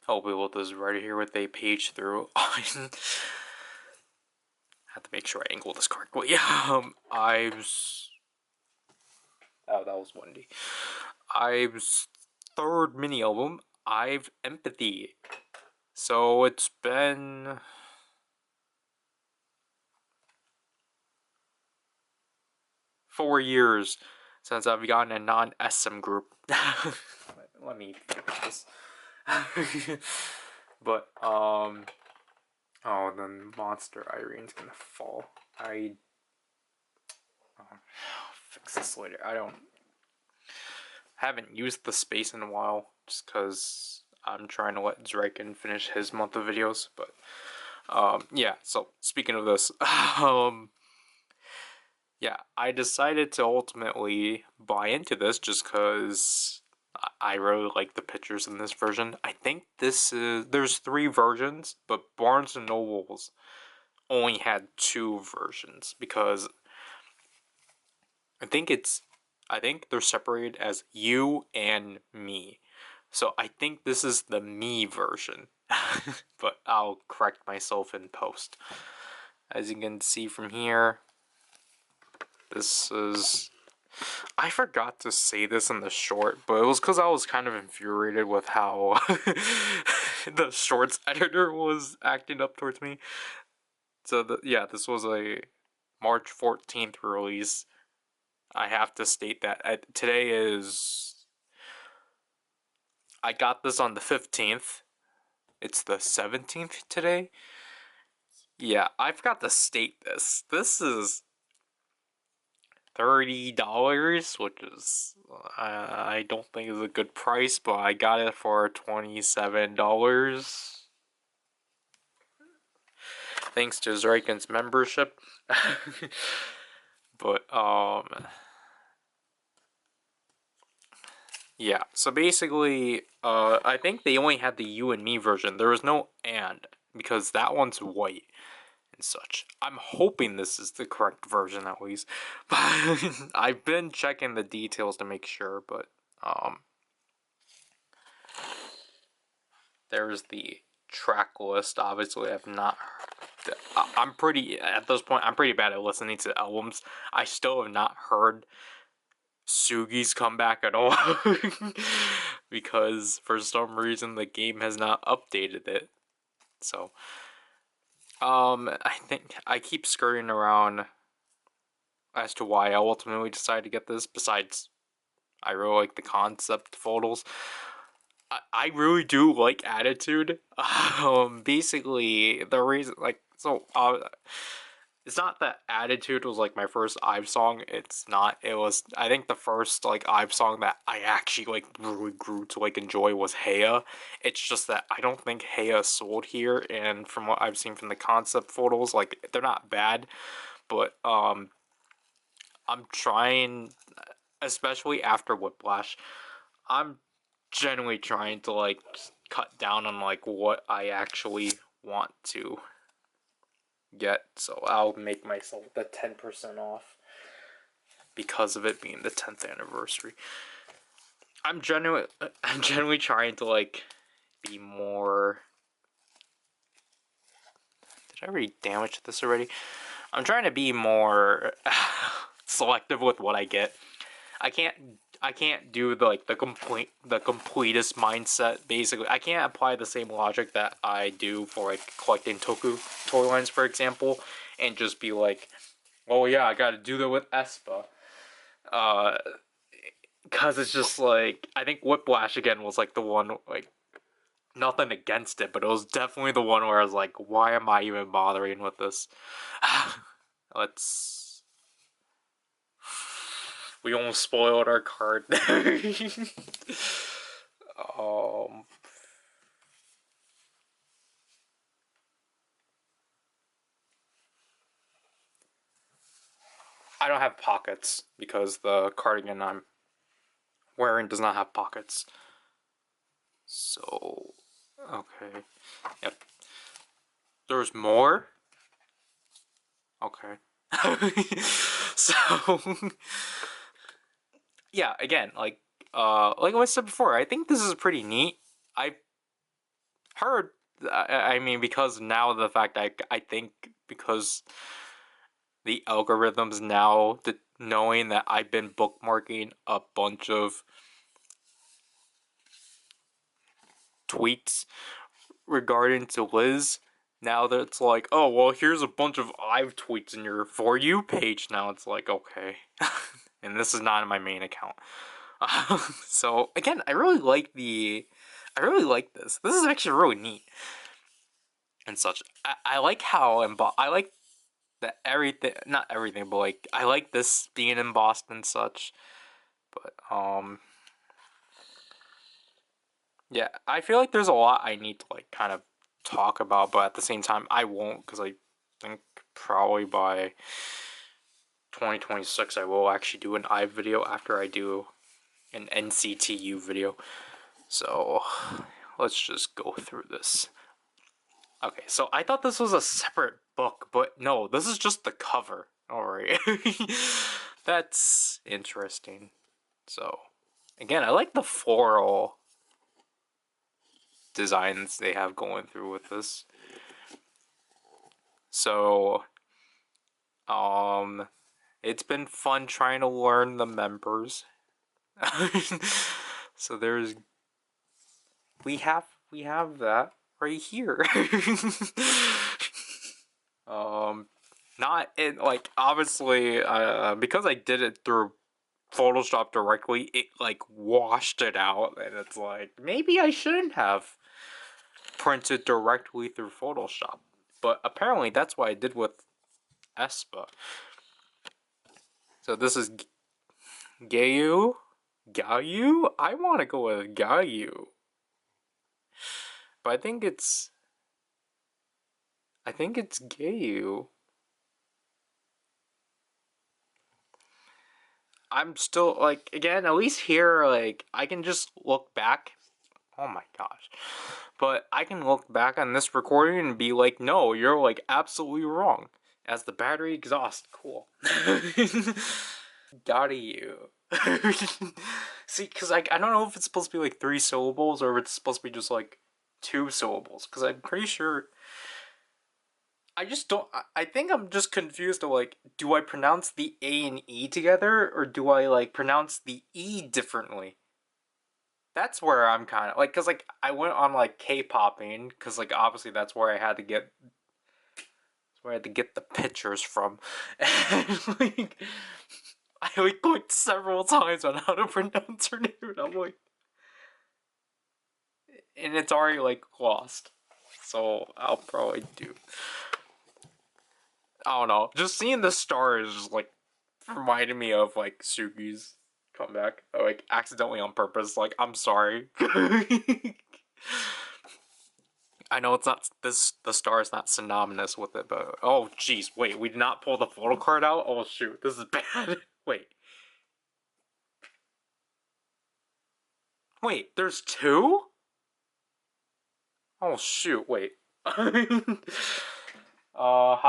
help you with this right here with a page through. I have to make sure I angle this correctly. Ive's. Oh, that was windy. Ive's third mini album, IVE Empathy. So it's been 4 years since I've gotten a non-SM group. Let me fix this. But, oh, then Monster Irene's gonna fall. I'll fix this later. Haven't used the space in a while, just because I'm trying to let Draken finish his month of videos, but, yeah, so, speaking of this, yeah, I decided to ultimately buy into this just because I really like the pictures in this version. I think there's 3 versions, but Barnes & Noble's only had 2 versions because I think they're separated as you and me. So I think this is the me version, but I'll correct myself in post. As you can see from here, this is... I forgot to say this in the short, but it was because I was kind of infuriated with how the shorts editor was acting up towards me. So, yeah, this was a March 14th release. I have to state that. Today is... I got this on the 15th. It's the 17th today. Yeah, I forgot to state this. This is $30, which is I don't think is a good price, but I got it for $27. Thanks to Draken's membership. But yeah, so basically I think they only had the you and me version. There was no and, because that one's white and such. I'm hoping this is the correct version at least. But I've been checking the details to make sure, but there's the track list. Obviously, I'm pretty, at this point, I'm pretty bad at listening to albums. I still have not heard Sugi's comeback at all. Because for some reason the game has not updated it. So, I think I keep skirting around as to why I ultimately decided to get this, besides I really like the concept photos. I really do like Attitude. Basically, the reason, it's not that Attitude was, like, my first IVE song. It's not. It was, I think the first, like, IVE song that I actually, like, really grew to, like, enjoy was Heya. It's just that I don't think Heya sold here, and from what I've seen from the concept photos, like, they're not bad, but, I'm trying, especially after Whiplash, I'm generally trying to, like, cut down on, like, what I actually want to get, so I'll make myself the 10% off because of it being the 10th anniversary. I'm genuinely trying to, like, be more... Did I already damage this already? I'm trying to be more selective with what I get. I can't do the completist mindset. Basically, I can't apply the same logic that I do for, like, collecting Toku toy lines, for example, and just be like, oh yeah, I gotta do that with Espa. Cause it's just like, I think Whiplash again was, like, the one, like, nothing against it, but it was definitely the one where I was like, why am I even bothering with this? We almost spoiled our card. I don't have pockets because the cardigan I'm wearing does not have pockets. So, okay. Yep. There's more? Okay. So, yeah, again, like I said before, I think this is pretty neat. heard. I mean, because now the fact I think because the algorithms now, knowing that I've been bookmarking a bunch of tweets regarding to Liz. Now that it's like, oh, well, here's a bunch of IVE tweets in your For You page. Now it's like, okay. And this is not in my main account. So, again, I really like this. This is actually really neat. And such. I like how, I like that everything, not everything, but like, I like this being embossed and such. But, yeah, I feel like there's a lot I need to, like, kind of talk about, but at the same time, I won't, because I think probably by 2026 I will actually do an IVE video after I do an NCTU video. So, let's just go through this. Okay, so I thought this was a separate book, but no, this is just the cover. Alright. That's interesting. So, again, I like the floral designs they have going through with this. So, it's been fun trying to learn the members. So we have that right here. Not in, like, obviously, because I did it through Photoshop directly, it, like, washed it out, and it's like, maybe I shouldn't have printed directly through Photoshop. But apparently that's what I did with Espa. So this is Gayu? Gayu? I want to go with Gayu. But I think it's Gayu. I'm still, like, again, at least here, like, I can just look back. Oh my gosh. But I can look back on this recording and be like, no, you're, like, absolutely wrong. As the battery exhaust. Cool. Got you. See, because I don't know if it's supposed to be, like, 3 syllables or if it's supposed to be just, like, 2 syllables. Because I'm pretty sure... I just don't... I think I'm just confused to, like, do I pronounce the A and E together? Or do I, like, pronounce the E differently? That's where I'm kind of... Like, because, like, I went on, like, K-popping. Because, like, obviously that's where I had to get... That's where I had to get the pictures from. And, like... I, like, clicked several times on how to pronounce her name. And I'm like... And it's already, like, lost. So, I'll probably do... I don't know. Just seeing the stars just, like, reminded me of, like, Sugi's comeback. Like, accidentally on purpose. Like, I'm sorry. I know it's not, the star is not synonymous with it, but... Oh, jeez. Wait, we did not pull the photo card out? Oh, shoot. This is bad. Wait. Wait, there's 2? Oh, shoot. Wait. How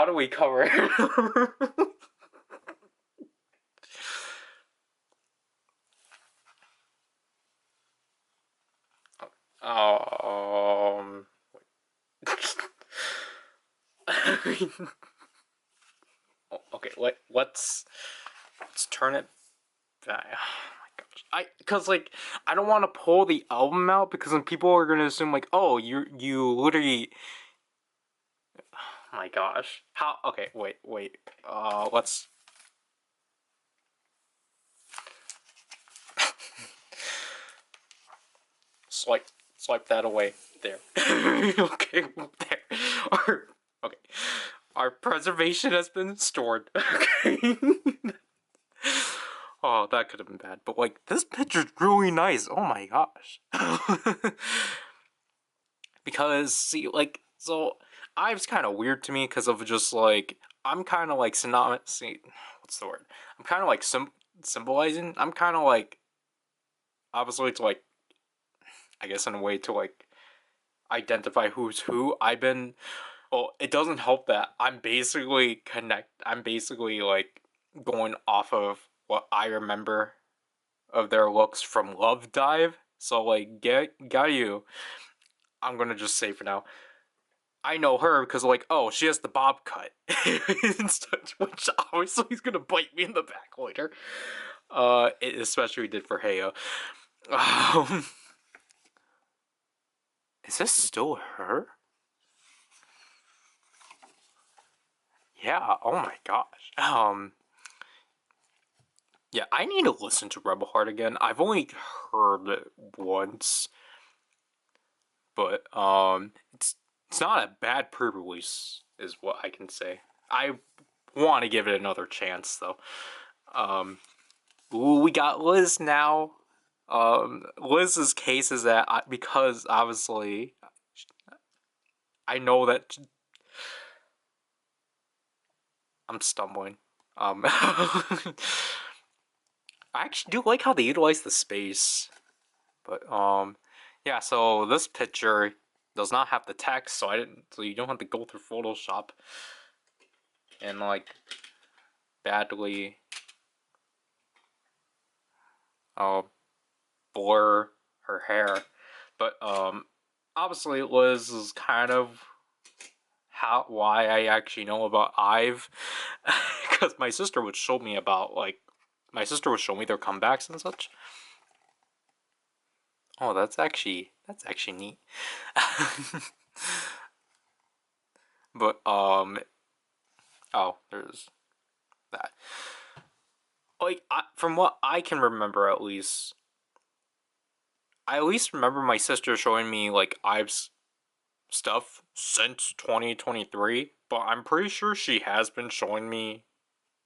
do we cover it? Okay, let's turn it back. Oh my gosh. Cause, like, I don't want to pull the album out because then people are gonna assume, like, oh, you literally... Oh my gosh. How? Okay, wait. Let's... Swipe that away. There. Okay, there. Okay. Our preservation has been stored. Okay. Oh, that could have been bad. But, like, this picture's really nice. Oh my gosh. Because, see, like, so, Ive's kind of weird to me because of just, like, I'm kind of, like, see, what's the word? I'm kind of, like, symbolizing. I'm kind of, like, obviously, to, like, I guess in a way to, like, identify who's who. Well, it doesn't help that I'm basically, like, going off of what I remember of their looks from Love Dive. So, like, Gayu, I'm gonna just say for now, I know her because, like, oh, she has the bob cut, which obviously is gonna bite me in the back later. It especially did for Heya. Um, is this still her? Yeah. Oh my gosh. Yeah, I need to listen to Rebel Heart again. I've only heard it once, but it's not a bad pre-release, is what I can say. I want to give it another chance though. Ooh, we got Liz now. Liz's case is that because obviously I know that I'm stumbling. I actually do like how they utilize the space, but yeah. So this picture does not have the text, so so you don't have to go through Photoshop and like badly uh blur her hair. But obviously Liz is kind of why I actually know about IVE, because my sister would show me about my sister would show me their comebacks and such. Oh, that's actually neat. But oh, there's that. Like from what I can remember, I at least remember my sister showing me like IVE's stuff since 2023. But I'm pretty sure she has been showing me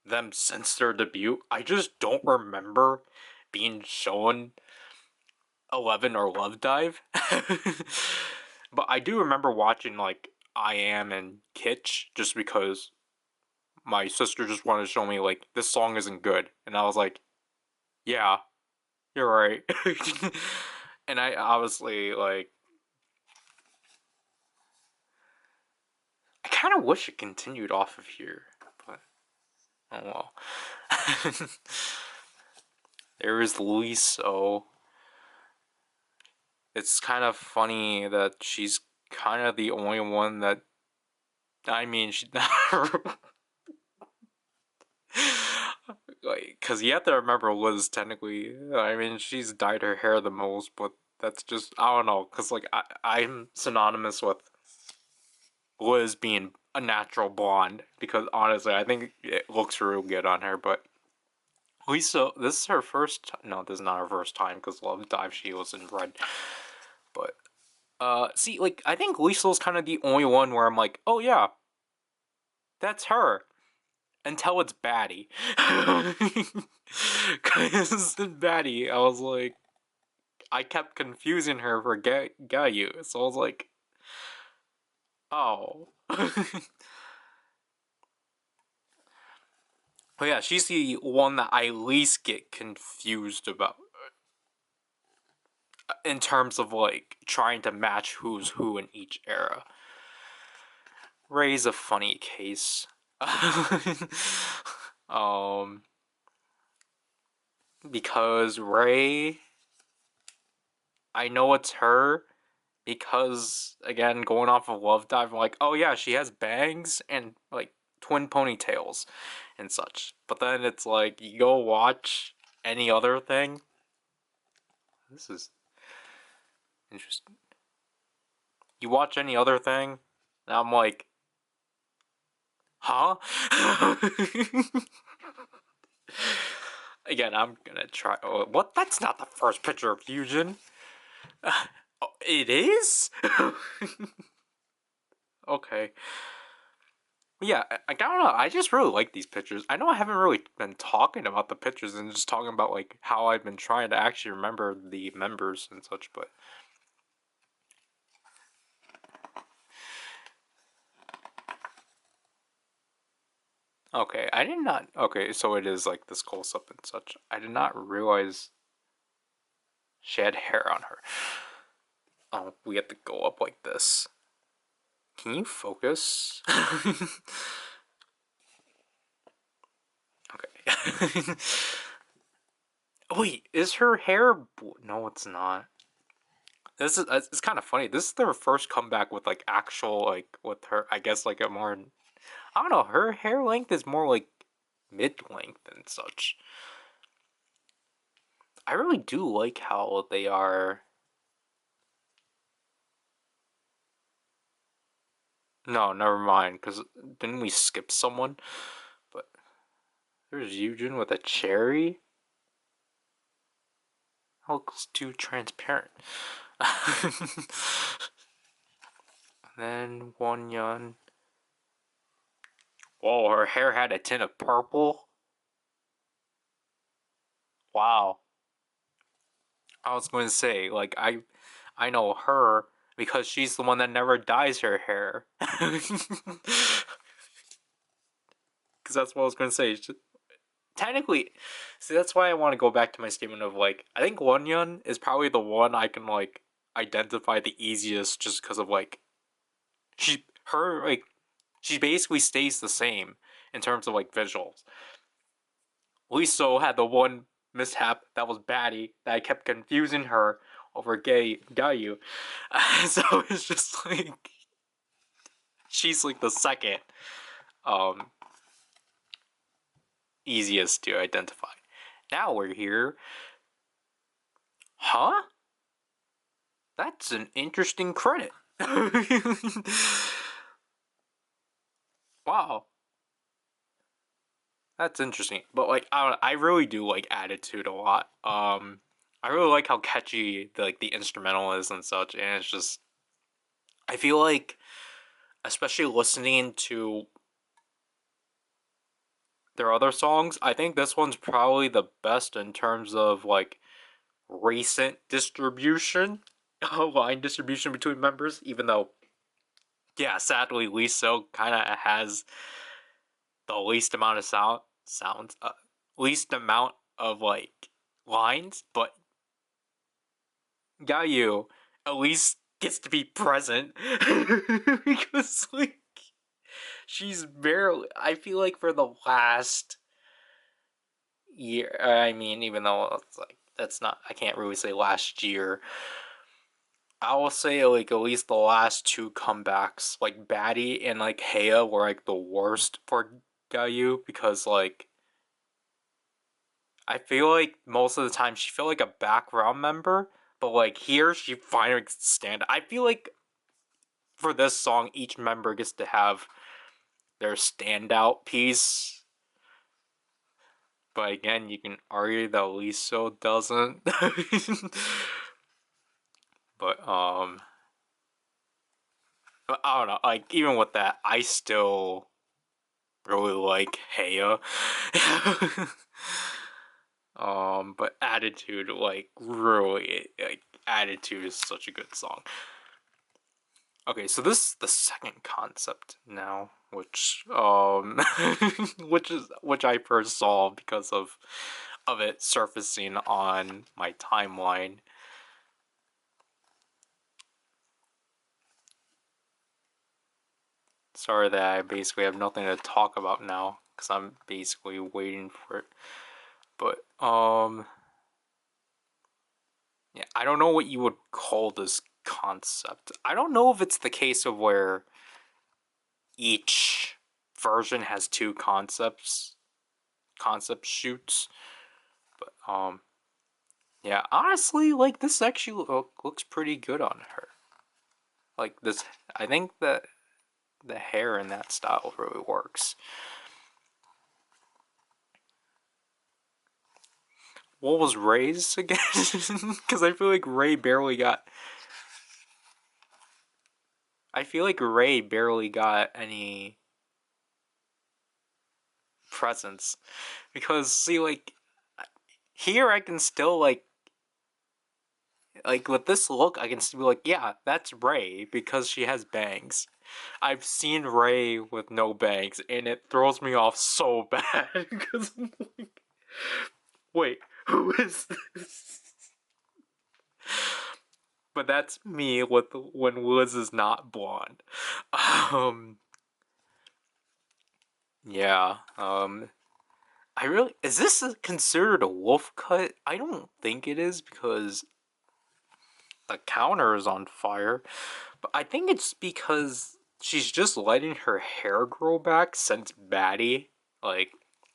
them since their debut. I just don't remember being shown 11 or Love Dive. But I do remember watching like I Am and Kitsch just because my sister just wanted to show me like this song isn't good, and I was like, yeah, you're right. And I obviously like I kind of wish it continued off of here, but oh well. There is Luis, so it's kind of funny that she's kind of the only one that I mean, she like, cause you have to remember Liz technically. I mean, she's dyed her hair the most, but that's just I don't know, cause like I'm synonymous with Liz being a natural blonde because honestly, I think it looks real good on her. But Lisa, this is her first. No, this is not her first time because Love Dive she was in red. But see, like I think Lisa's kind of the only one where I'm like, oh yeah, that's her. Until it's Batty. Because in Batty, I was like, I kept confusing her for Gayu. So I was like, oh. But yeah, she's the one that I least get confused about. In terms of like trying to match who's who in each era. Ray's a funny case. um, because Ray, I know it's her because again, going off of Love Dive, I'm like, oh yeah, she has bangs and like twin ponytails and such. But then it's like you go watch any other thing. This is interesting. You watch any other thing, and I'm like, huh? Again, I'm gonna try. Oh, what? That's not the first picture of Fusion. Oh, it is? Okay. Yeah, I don't know. I just really like these pictures. I know I haven't really been talking about the pictures and just talking about like how I've been trying to actually remember the members and such, but okay, I did not. Okay, so it is like this close up and such. I did not realize she had hair on her. Oh, we have to go up like this. Can you focus? Okay. Wait, is her hair? No, it's not. This is it's kind of funny. This is their first comeback with like actual like with her. I guess like a more I don't know. Her hair length is more like mid length and such. I really do like how they are. No, never mind. Because didn't we skip someone? But there's Eugen with a cherry. That looks too transparent. Then Wonyeon. Whoa, her hair had a tint of purple. Wow. I was going to say, like, I know her because she's the one that never dyes her hair. Because that's what I was going to say. Technically, see, that's why I want to go back to my statement of, like, I think Wonyeon is probably the one I can, like, identify the easiest just because of, like, she basically stays the same in terms of, like, visuals. Liso had the one mishap that was baddie that I kept confusing her over Gayu. So it's just like she's like the second um easiest to identify. Now we're here. Huh? That's an interesting credit. Wow. That's interesting. But like I really do like Attitude a lot. I really like how catchy the instrumental is and such, and it's just I feel like especially listening to their other songs, I think this one's probably the best in terms of like recent distribution, line distribution between members. Even though, yeah, sadly, Lisa kind of has the least amount of sounds, least amount of like lines, but Gayu at least gets to be present because like she's barely. I feel like for the last year. I mean, even though it's like that's not, I can't really say last year. I will say like at least the last two comebacks, like Batty and like Heya, were like the worst for Gayu because like I feel like most of the time she felt like a background member, but like here she finally gets to stand. I feel like for this song, each member gets to have their standout piece. But again, you can argue that Liso doesn't. But I don't know. Like even with that, I still really like Heya. But Attitude, like really, like Attitude is such a good song. Okay, so this is the second concept now, which which I first saw because of it surfacing on my timeline. Sorry that I basically have nothing to talk about now because I'm basically waiting for it. But yeah, I don't know what you would call this concept. I don't know if it's the case of where each version has two concept shoots. But yeah, honestly, like this actually looks pretty good on her. Like this, I think that the hair in that style really works. What was Ray's again? Because I feel like Ray barely got. I feel like Ray barely got any presence. Because see, like here I can still like with this look, I can still be like, yeah, that's Ray because she has bangs. I've seen Ray with no bangs, and it throws me off so bad because I'm like, wait, who is this? But that's me with when Liz is not blonde. Um, yeah. I really is this considered a wolf cut? I don't think it is because the counter is on fire. But I think it's because she's just letting her hair grow back since Batty. Like,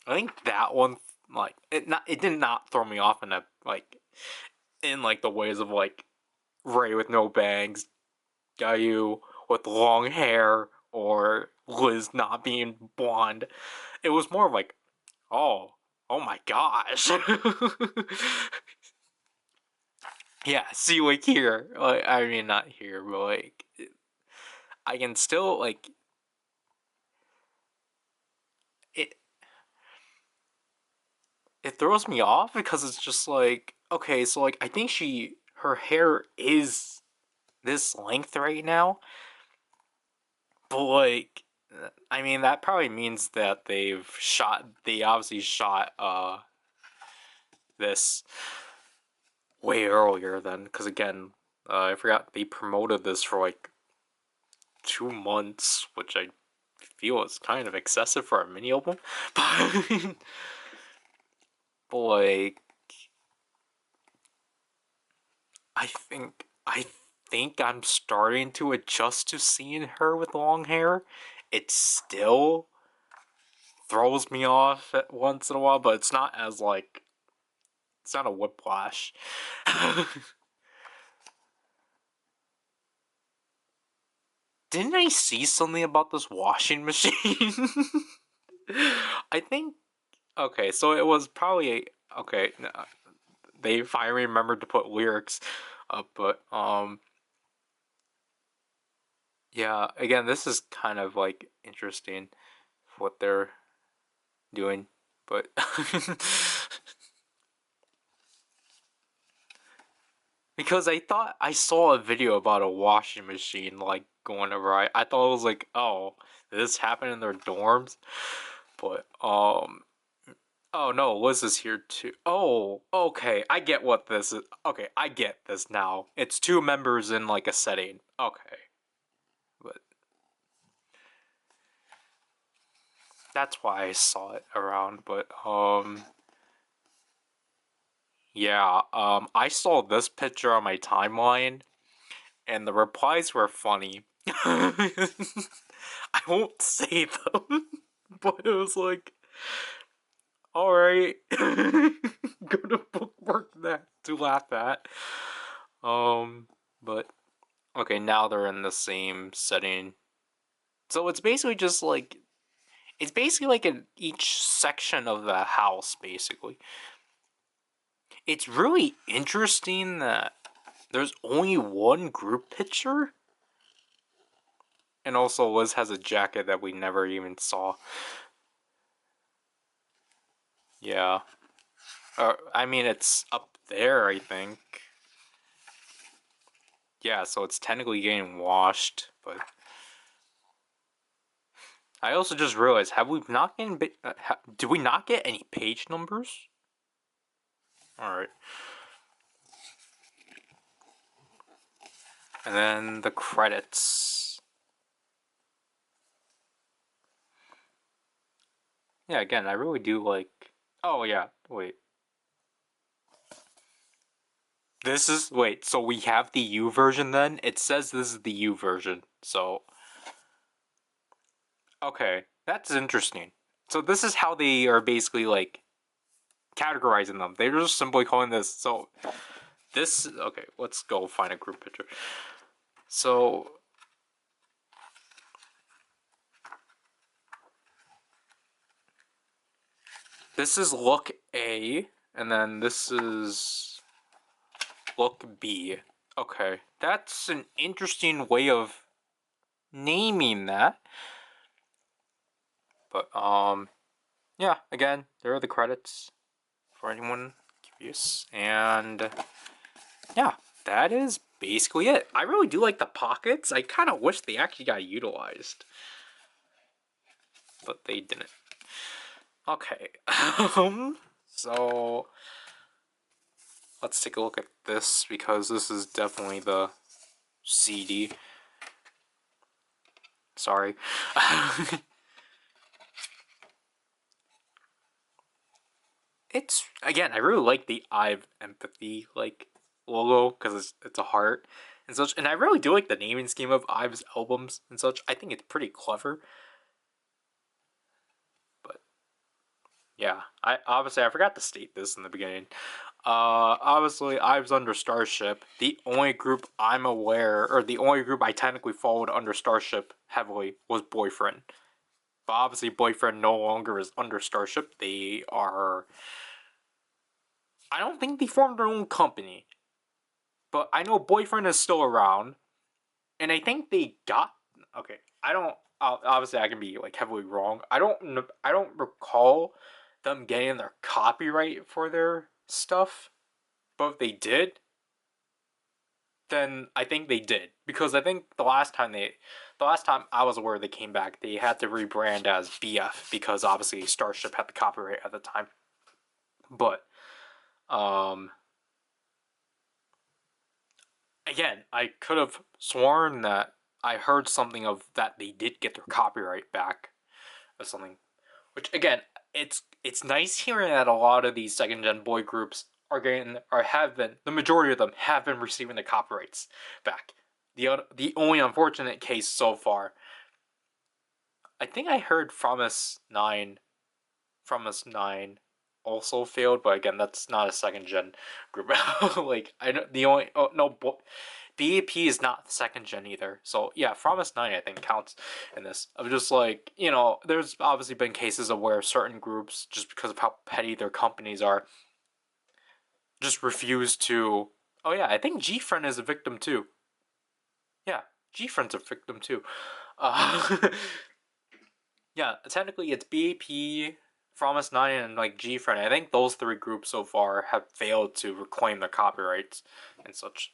I think that one, like, it did not throw me off in a, like, in, like, the ways of, like, Ray with no bangs, Gayu with long hair, or Liz not being blonde. It was more of like, oh my gosh. Yeah, see, like, here, like, I mean, not here, but, like, I can still, like, it it throws me off because it's just like, okay, so, like, I think her hair is this length right now, but, like, I mean, that probably means that they obviously shot this way earlier then, because again, I forgot they promoted this for like 2 months, which I feel is kind of excessive for a mini album. But like, I think I'm starting to adjust to seeing her with long hair. It still throws me off at once in a while, but it's not as like, it's not a whiplash. Didn't I see something about this washing machine? I think, okay, so it was probably okay. They finally remembered to put lyrics up, but yeah. Again, this is kind of like interesting what they're doing, but because I thought I saw a video about a washing machine like going over. I thought it was like, oh, did this happen in their dorms? But oh no, Liz is here too. Oh, okay, I get what this is. Okay, I get this now. It's two members in like a setting. Okay, but that's why I saw it around. But yeah, I saw this picture on my timeline, and the replies were funny. I won't say them, but it was like, all right, gonna bookmark that to laugh at. But okay, now they're in the same setting. So it's basically just like, it's basically like in each section of the house, basically. It's really interesting that there's only one group picture. And also Liz has a jacket that we never even saw. Yeah. I mean, it's up there, I think. Yeah, so it's technically getting washed, but I also just realized, have we not getting do we not get any page numbers? Alright. And then the credits. Yeah, again, I really do like... Oh, yeah, wait. This is... Wait, so we have the U version then? It says this is the U version, so... Okay, that's interesting. So this is how they are basically, like, categorizing them. They're just simply calling this... So, this... Okay, let's go find a group picture. So... This is look A, and then this is look B. Okay, that's an interesting way of naming that. But, yeah, again, there are the credits for anyone curious. And, yeah, that is basically it. I really do like the pockets. I kind of wish they actually got utilized. But they didn't. Okay, so let's take a look at this, because this is definitely the CD. Sorry. It's, again, I really like the IVE Empathy, like, logo because it's a heart and such. And I really do like the naming scheme of IVE's albums and such. I think it's pretty clever. But yeah, I forgot to state this in the beginning. Obviously, IVE's under Starship. The only group I'm aware, or the only group I technically followed under Starship heavily was Boyfriend. But obviously, Boyfriend no longer is under Starship. They are. I don't think they formed their own company. But I know Boyfriend is still around. And I think they got. Okay, I don't. Obviously, I can be like heavily wrong. I don't recall them getting their copyright for their stuff. But if they did, then I think they did, because I think the last time I was aware they came back, they had to rebrand as BF because obviously Starship had the copyright at the time. But again, I could have sworn that I heard something of that they did get their copyright back or something. Which again, it's nice hearing that a lot of these second gen boy groups are getting, or have been, the majority of them have been receiving the copyrights back. The only unfortunate case so far, I think I heard Promise 9 also failed, but again, that's not a second gen group. Like I know the only BAP is not second gen either. So yeah, Promise 9 I think counts in this. I'm just like, there's obviously been cases of where certain groups, just because of how petty their companies are, just refuse to. Oh yeah, I think G-Friend is a victim too. Yeah, G-Friend's a victim too. Yeah, technically it's BAP, Promise 9, and like G-Friend. I think those three groups so far have failed to reclaim their copyrights and such.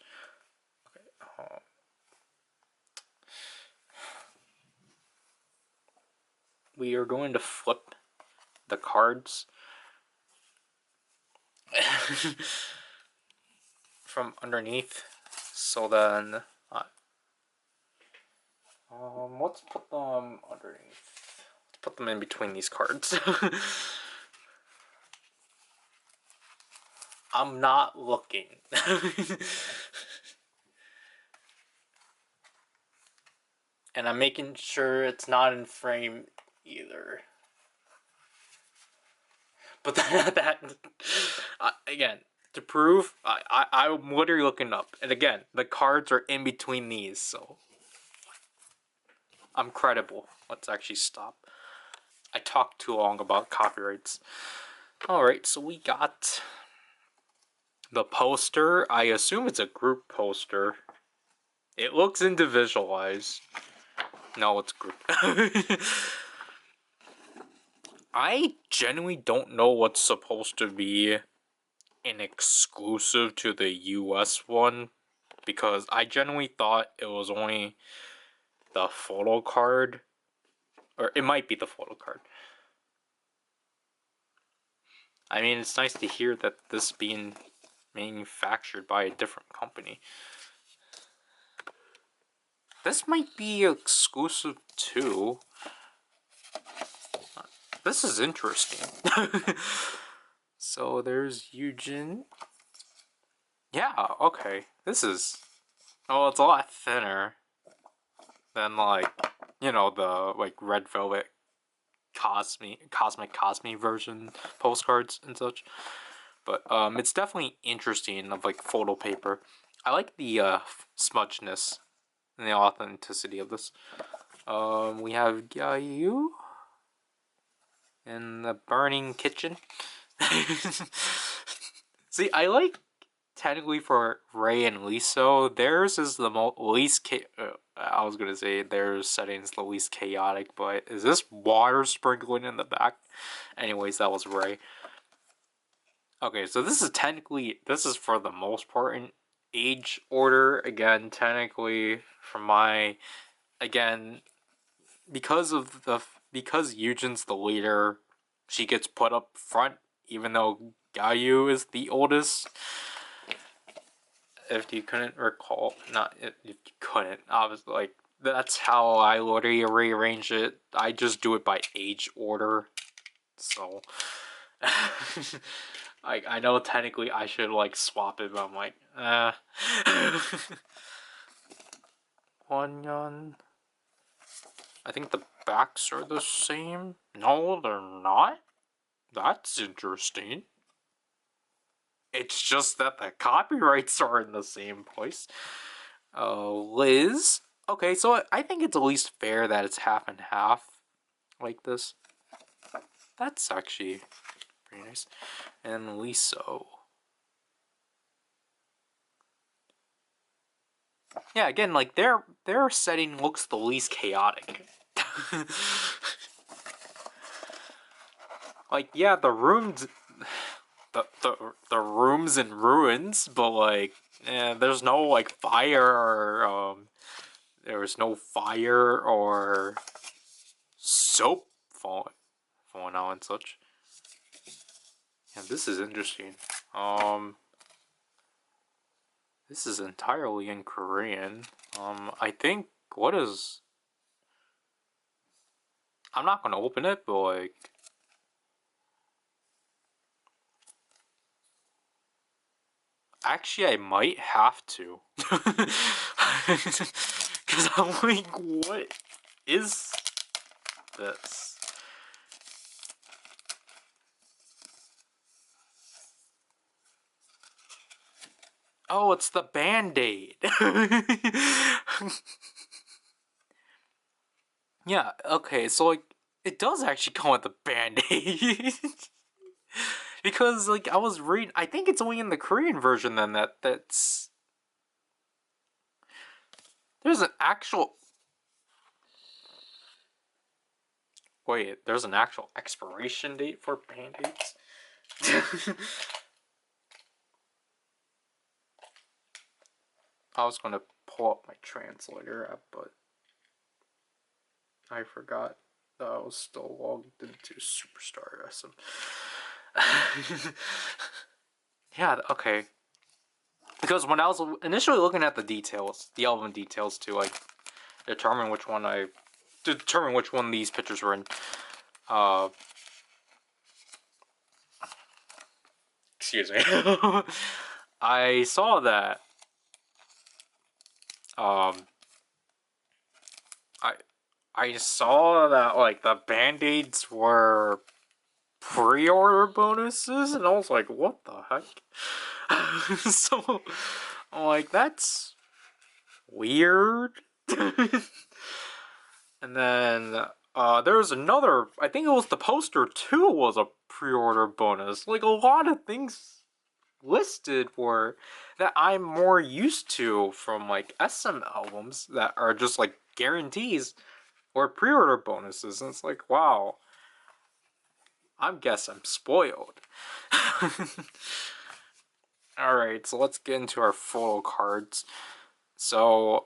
Okay. We are going to flip the cards from underneath. So then, let's put them underneath. Let's put them in between these cards. I'm not looking. And I'm making sure it's not in frame either. But again, to prove, I'm literally looking up. And again, the cards are in between these, so I'm credible. Let's actually stop. I talked too long about copyrights. Alright, so we got the poster. I assume it's a group poster. It looks individualized. No, it's group. I genuinely don't know what's supposed to be an exclusive to the US one, because I genuinely thought it was only the photo card, or it might be the photo card. I mean, it's nice to hear that this being manufactured by a different company. This might be exclusive too. This is interesting. So there's Eugen. Yeah, okay. This is... Oh, it's a lot thinner than, like, the, like, Red Velvet Cosmic Cosme version postcards and such. But, it's definitely interesting of, like, photo paper. I like the, smudgeness and the authenticity of this. We have Gyayu in the burning kitchen. See, I like, technically, for Ray and Liso, theirs is the least I was gonna say their setting's the least chaotic, but is this water sprinkling in the back? Anyways, that was Ray. Okay, so this is for the most part in age order. Again, technically, because Eugen's the leader, she gets put up front, even though Gayu is the oldest. If you couldn't recall, not if you couldn't, obviously, like, that's how I literally rearrange it. I just do it by age order. So, Like, I know technically I should, like, swap it, but I'm like, Onion. I think the backs are the same. No, they're not. That's interesting. It's just that the copyrights are in the same place. Liz. Okay, so I think it's at least fair that it's half and half like this. That's actually pretty nice. And Liso. Yeah, again, like their setting looks the least chaotic. Like, yeah, the rooms, the rooms in ruins, but like, there's no like fire or there was no fire or soap falling out and such. Yeah, this is interesting. This is entirely in Korean. I think what is. I'm not gonna open it, but like. Actually, I might have to. Because I'm like, what is this? Oh, it's the Band-Aid. Yeah, okay, so like, it does actually come with the Band-Aid. Because like, I was reading, I think it's only in the Korean version then that's... There's an actual... Wait, there's an actual expiration date for Band-Aids? I was gonna pull up my translator app, but I forgot that I was still logged into Superstar SM. Yeah, okay. Because when I was initially looking at the details, the album details to like determine which one these pictures were in, excuse me. I saw that I saw that like the Band-Aids were pre-order bonuses, and I was like, what the heck? So I'm like, that's weird. And then there was another, I think it was the poster too was a pre-order bonus. Like a lot of things listed were that I'm more used to from like SM albums that are just like guarantees or pre-order bonuses, and it's like, wow, I'm spoiled. Alright, so let's get into our photo cards. So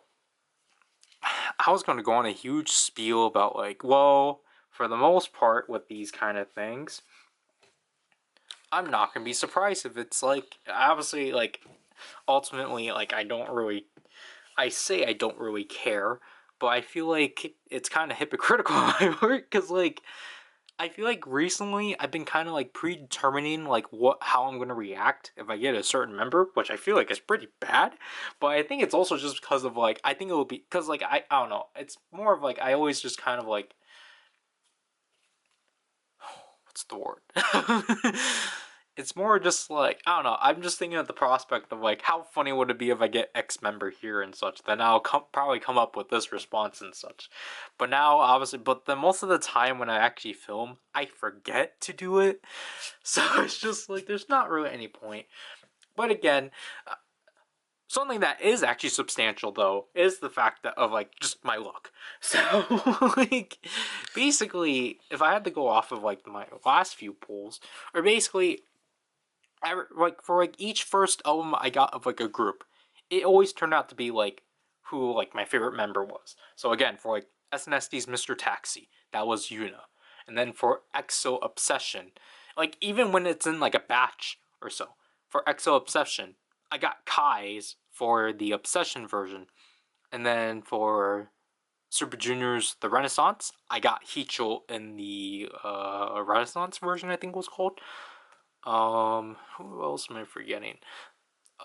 I was going to go on a huge spiel about like, well, for the most part with these kind of things, I'm not going to be surprised if it's like, obviously, like, ultimately, like, I say I don't really care, but I feel like it's kind of hypocritical on my part, because, like, I feel like recently I've been kind of like predetermining like how I'm gonna react if I get a certain member, which I feel like is pretty bad. But I think it's also just because of like I think it will be because like I don't know. It's more of like I always just kind of like what's the word? It's more just like I don't know. I'm just thinking of the prospect of like how funny would it be if I get X member here and such. Then I'll probably come up with this response and such. But now obviously, but then most of the time when I actually film, I forget to do it. So it's just like there's not really any point. But again, something that is actually substantial though is the fact that of like just my look. So like basically, if I had to go off of like my last few polls, or basically like for like each first album I got of like a group, it always turned out to be like who like my favorite member was. So again, for like SNSD Mr. Taxi, that was Yuna. And then for EXO Obsession, like even when it's in like a batch or so, for EXO Obsession, I got Kai's for the Obsession version. And then for Super Junior's The Renaissance, I got Hicho in the Renaissance version, I think it was called. Who else am I forgetting?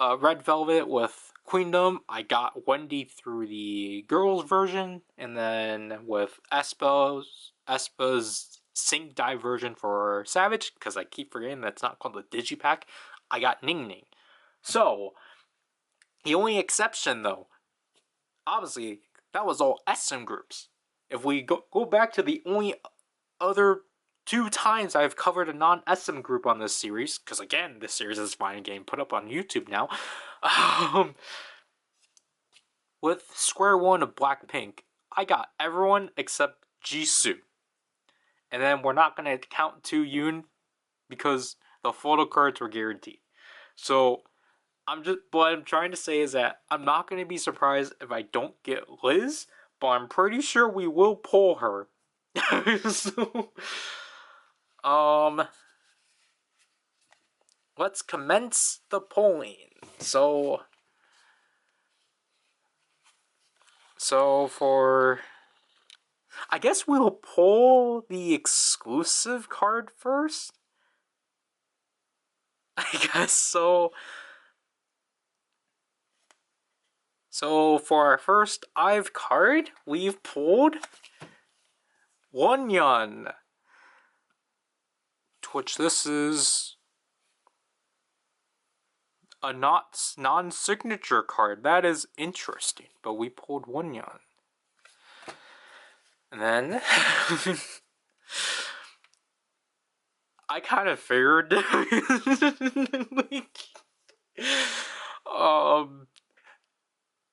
Red Velvet with Queendom, I got Wendy through the girls version, and then with Espa's Sync Dive version for Savage, because I keep forgetting that's not called the Digipack, I got Ning Ning. So, the only exception though, obviously, that was all SM groups. If we go back to the only other 2 times I've covered a non-SM group on this series, because again, this series is finally getting put up on YouTube now, with Square One of Blackpink, I got everyone except Jisoo. And then we're not going to count Yoon because the photo cards were guaranteed. So, what I'm trying to say is that I'm not going to be surprised if I don't get Liz, but I'm pretty sure we will pull her. So, let's commence the polling. So for, I guess we'll pull the exclusive card first. I guess so. So for our first IVE card, we've pulled Wonyeon, which this is a non-signature card. That is interesting, but we pulled Wonyeon. And then I kind of figured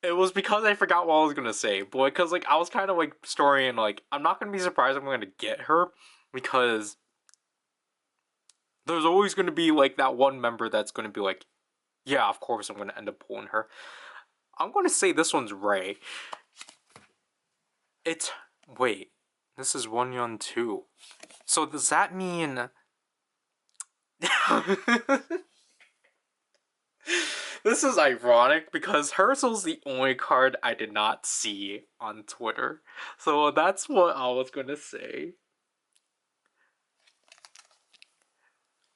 it was because I forgot what I was gonna say, but because I was kind of storying I'm not gonna be surprised if I'm gonna get her, because there's always gonna be that one member that's gonna be yeah, of course I'm gonna end up pulling her. I'm gonna say this one's Ray. Wait, this is Wonyeon 2. So does that mean this is ironic because hers was the only card I did not see on Twitter. So that's what I was gonna say.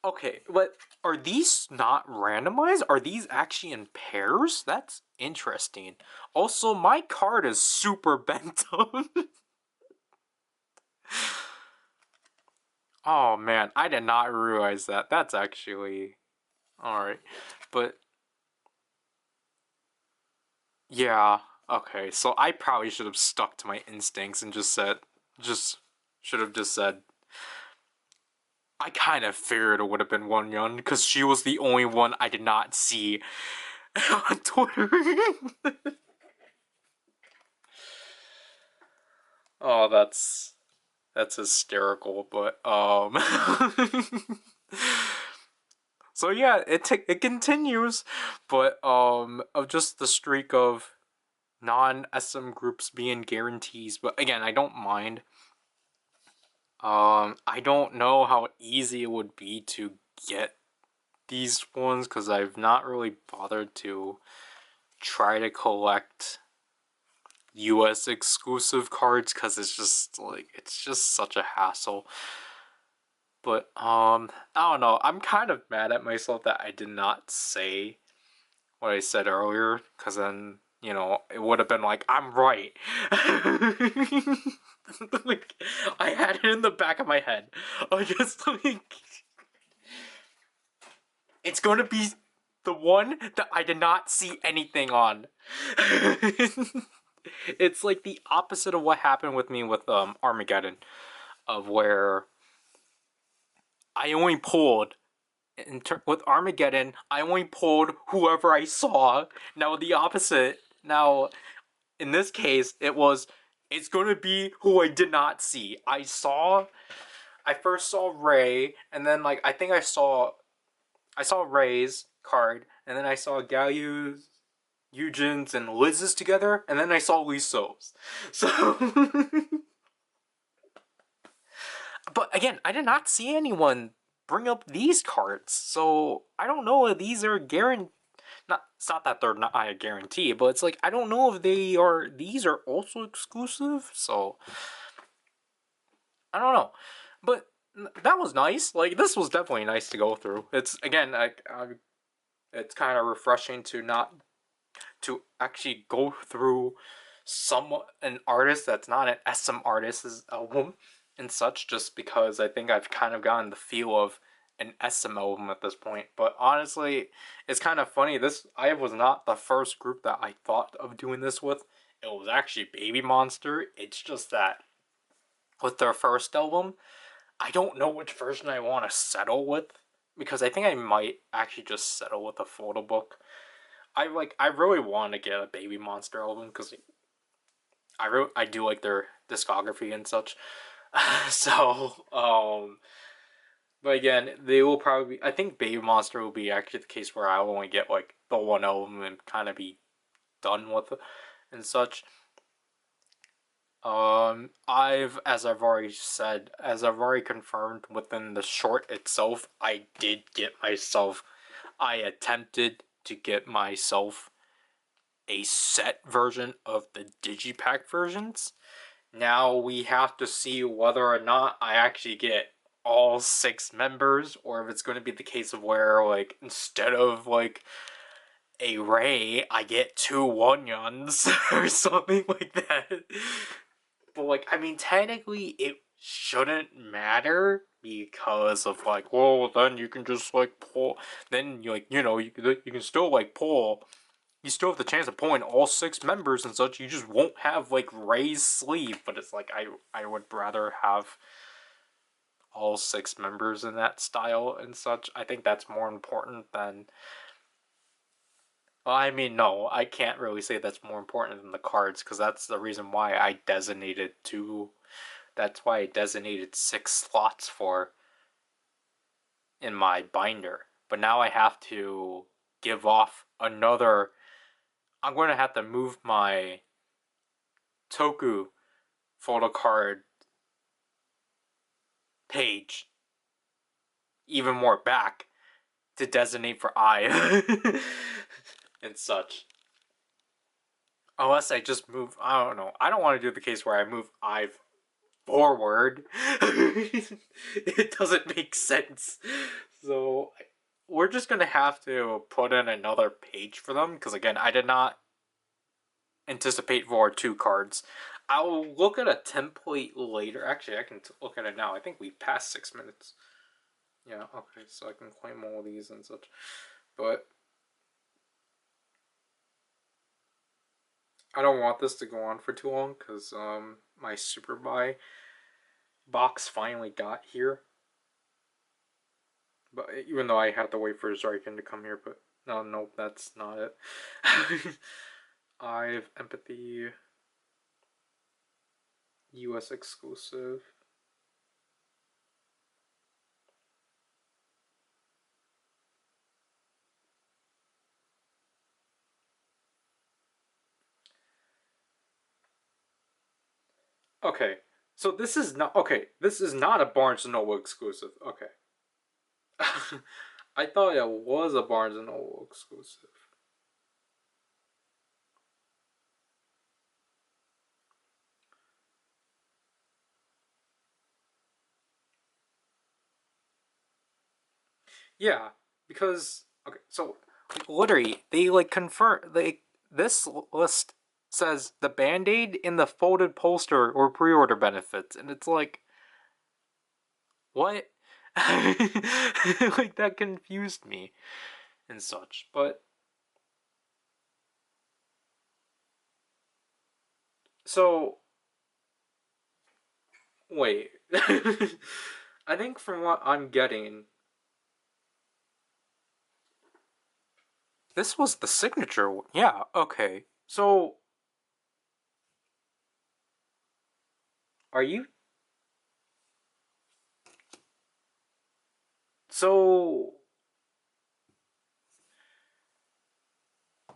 Okay, but are these not randomized? Are these actually in pairs? That's interesting. Also, my card is super bent up. Oh man, I did not realize that. That's actually alright. But yeah, okay, so I probably should have stuck to my instincts and should have just said, I kind of figured it would have been Wonyeon because she was the only one I did not see on Twitter. Oh, that's hysterical, but so yeah, it continues, but of just the streak of non-SM groups being guarantees, but again, I don't mind. I don't know how easy it would be to get these ones because I've not really bothered to try to collect US exclusive cards because it's just such a hassle. But I don't know, I'm kind of mad at myself that I did not say what I said earlier, because then it would have been I'm right. I had it in the back of my head. I just it's gonna be the one that I did not see anything on. It's the opposite of what happened with me with Armageddon, of where I only pulled with Armageddon. I only pulled whoever I saw. Now the opposite. Now in this case, it's gonna be who I did not see. I first saw Ray, and then I think I saw Ray's card, and then I saw Galu's, Eugen's, and Liz's together, and then I saw Liso's. So, but again, I did not see anyone bring up these cards, so I don't know if these are guaranteed. It's not that they're not a guarantee, but it's I don't know if these are also exclusive, so I don't know. But that was nice. Like, this was definitely nice to go through. It's, again, it's kind of refreshing to not to actually go through an artist that's not an SM artist's album and such, just because I think I've kind of gotten the feel of an SM album at this point. But honestly, it's kind of funny. This I was not the first group that I thought of doing this with. It was actually Baby Monster. It's just that with their first album, I don't know which version I want to settle with, because I think I might actually just settle with a Photobook. I really want to get a Baby Monster album because I do like their discography and such. So but again, they will probably I think Baby Monster will be actually the case where I'll only get like the one album and kind of be done with it and such. As I've already said, as I've already confirmed within the short itself, I attempted to get myself a set version of the Digipack versions. Now we have to see whether or not I actually get all 6 members, or if it's going to be the case of where, like, instead of, like, a Ray, I get 2 Wonyuns, or something like that. But, like, I mean, technically, it shouldn't matter, because of, like, well, then you can just, like, pull, then, like, you can still, like, pull, you still have the chance of pulling all 6 members and such. You just won't have, like, Ray's sleeve. But it's like, I would rather have all 6 members in that style and such. I think that's more important than... Well, I mean, no, I can't really say that's more important than the cards, because that's the reason why I designated 2... That's why I designated 6 slots for in my binder. But now I have to give off another... I'm going to have to move my Toku photo card page even more back to designate for I and such. Unless I just move, I don't know. I don't want to do the case where I move I forward. It doesn't make sense. So we're just going to have to put in another page for them, because again, I did not anticipate for 2 cards. I'll look at a template later. Actually, I can look at it now. I think we passed 6 minutes. Yeah, okay, so I can claim all these and such. But I don't want this to go on for too long, because my Super Buy box finally got here. But even though I had to wait for Zyken to come here, but no, that's not it. IVE Empathy US exclusive. Okay, so this is not a Barnes & Noble exclusive. Okay. I thought it was a Barnes & Noble exclusive. Yeah, because okay, so like, literally they like confirm this list says the Band-Aid in the folded poster or pre-order benefits, and it's like, what? Like, that confused me and such. But so wait. I think from what I'm getting, this was the signature. Yeah, okay. So are you so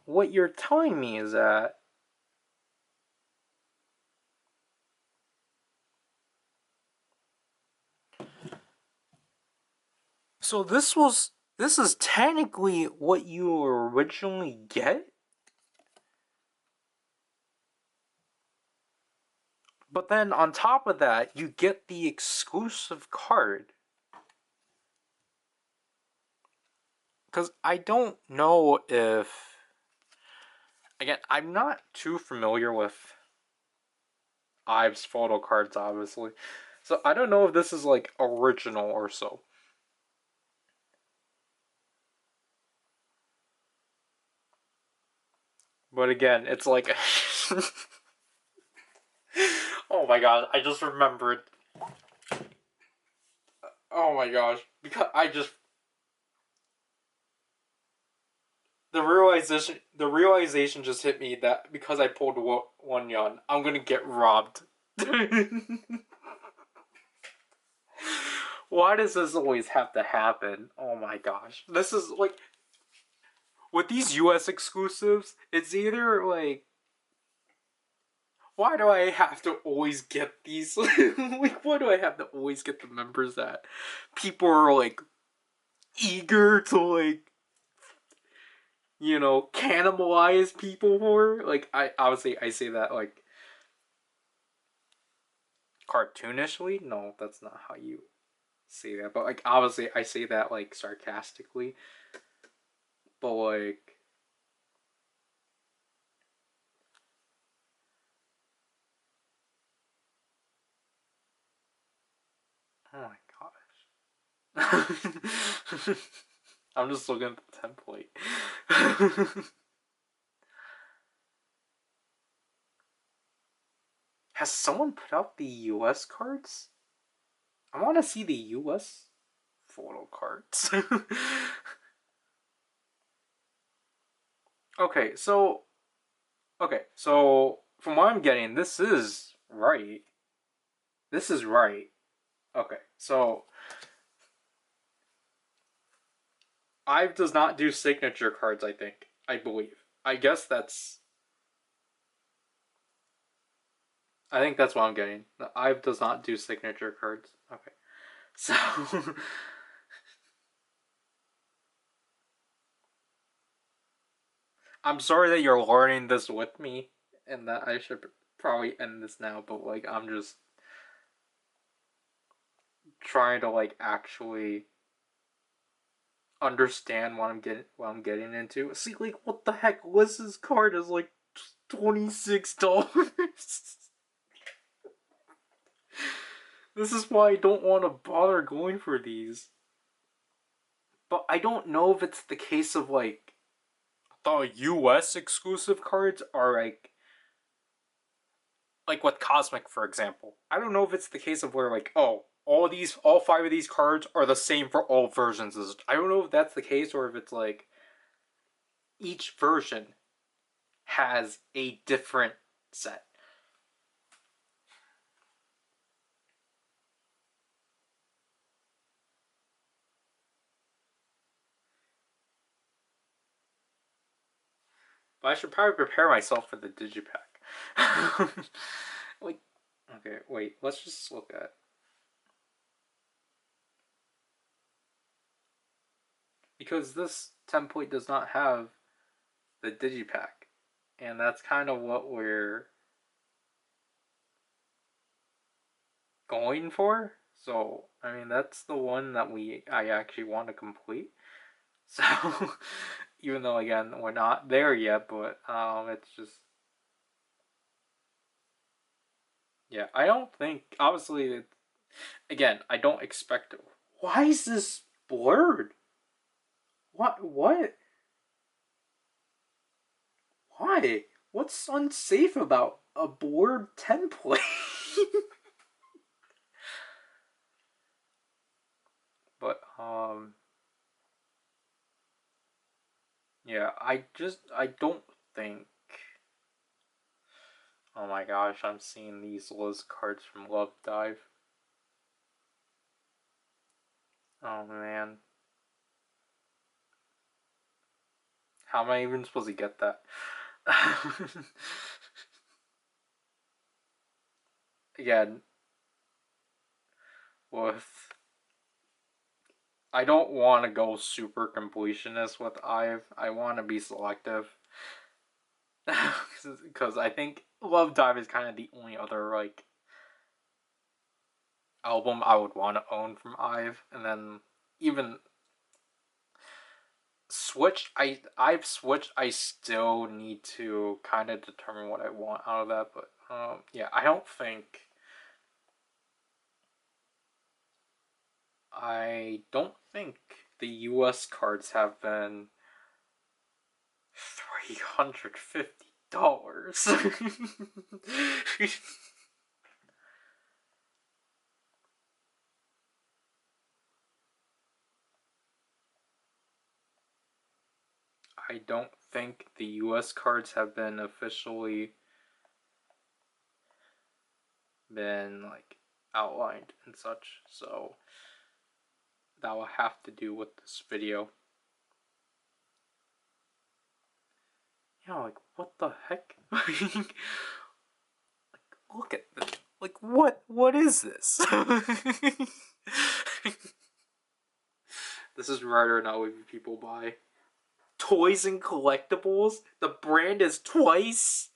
what you're telling me is that so this is technically what you originally get? But then on top of that, you get the exclusive card. Because I don't know if... Again, I'm not too familiar with IVE's photo cards, obviously. So I don't know if this is like original or so. But again, it's like... Oh my god, I just remembered. Oh my gosh. Because I just... The realization just hit me that because I pulled one yawn, I'm gonna get robbed. Why does this always have to happen? Oh my gosh. This is like... With these US exclusives, it's either like... Why do I have to always get these? Like, why do I have to always get the members that people are like eager to like, you know, cannibalize people for? Like, I obviously I say that like cartoonishly. No, that's not how you say that. But like, obviously I say that like sarcastically. But like, oh my gosh. I'm just looking at the template. Has someone put out the US cards? I want to see the US photo cards. Okay, so from what I'm getting, this is right. This is right. Okay, so IVE does not do signature cards, I think. I believe. I guess that's... I think that's what I'm getting. The IVE does not do signature cards. Okay. So... I'm sorry that you're learning this with me, and that I should probably end this now, but like, I'm just trying to like actually understand what I'm getting into. See, like, what the heck? Liz's card is like $26. This is why I don't want to bother going for these. But I don't know if it's the case of like the US exclusive cards are like with Cosmic, for example. I don't know if it's the case of where like, oh, all five of these cards are the same for all versions. I don't know if that's the case or if it's like each version has a different set. But I should probably prepare myself for the digipack. Like, okay, wait, let's just look at... Because this template does not have the digipack. And that's kind of what we're going for. So, I mean, that's the one that I actually want to complete. So, even though, again, we're not there yet, but it's just... Yeah, I don't think... Obviously, again, I don't expect... Why is this blurred? What? What? Why? What's unsafe about a blurred template? But, yeah, I don't think... Oh my gosh, I'm seeing these Liz cards from Love Dive. Oh man. How am I even supposed to get that? Again, with... I don't want to go super completionist with IVE. I want to be selective. Because I think Love Dive is kind of the only other, like, album I would want to own from IVE, and then even Switch. I've switched. I still need to kind of determine what I want out of that, but yeah, I don't think. I don't think the U.S. cards have been $350. I don't think the US cards have been officially been like outlined and such, so that will have to do with this video. Yeah, like what the heck? Like, look at this. Like what is this? This is Ryder, not what people buy. Toys and collectibles? The brand is twice?